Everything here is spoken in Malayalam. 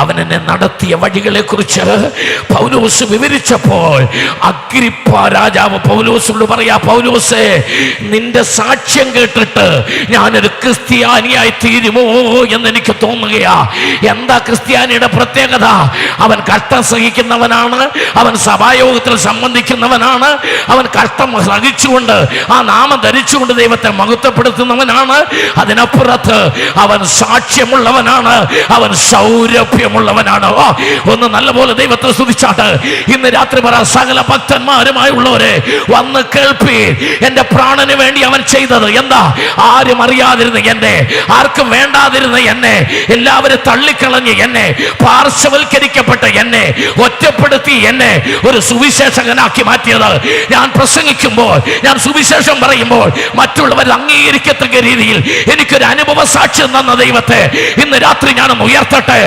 അവൻ എന്നെ നടത്തിയ വഴികളെ കുറിച്ച് പൗലോസ് വിവരിച്ചപ്പോൾ അഗ്രിപ്പ രാജാവ് പൗലോസിനോട് പറയാ, പൗലോസേ, നിന്റെ സാക്ഷ്യം കേട്ടിട്ട് ഞാനൊരു ക്രിസ്ത്യാനിയായി തീരുമോ എന്ന് എനിക്ക് തോന്നുകയാ. എന്താ ക്രിസ്ത്യാനിയുടെ പ്രത്യേകത? അവൻ കഷ്ടം സഹിക്കുന്നവനാണ്, അവൻ സഭായോഗത്തിൽ സംബന്ധിക്കുന്നവനാണ്, അവൻ കഷ്ടം സഹിച്ചുകൊണ്ട് ആ നാമം ധരിച്ചുകൊണ്ട് ദൈവത്തെ മഹത്വപ്പെടുത്തുന്നവനാണ്. അതിനപ്പുറത്ത് അവൻ സാക്ഷ്യമുള്ളവനാണ്, അവൻ സൗരഭ്യമുള്ളവനാണ്. ഒന്ന് നല്ലപോലെ ദൈവത്തെ സ്തുതിച്ചാട്ട് ഇന്ന് രാത്രി പറ, സകല ഭക്തന്മാരുമായുള്ളവരെ വന്ന് കേൾപ്പി, എന്റെ പ്രാണന് വേണ്ടി അവൻ ചെയ്തത് എന്താ? ആരും അറിയാതിരുന്ന എന്നെ, ആർക്കും വേണ്ടാതിരുന്ന എന്നെ, എല്ലാവരും തള്ളിക്കളഞ്ഞ് എന്നെ, പാർശ്വവൽക്കരിക്കപ്പെട്ട എന്നെ, ഒറ്റപ്പെടുത്തി എന്നെ ഒരു സുവിശേഷകനാക്കി മാറ്റിയത്. ഞാൻ പ്രസംഗിക്കുമ്പോൾ, ഞാൻ സുവിശേഷം പറയുമ്പോൾ മറ്റുള്ളവർ അംഗീകരിക്കത്തക്ക രീതിയിൽ എനിക്കൊരു അനുഭവ സാക്ഷ്യം തന്ന ദൈവത്തെ ഇന്ന് രാത്രി ഞാനൊന്ന് ഉയർത്തട്ടെ.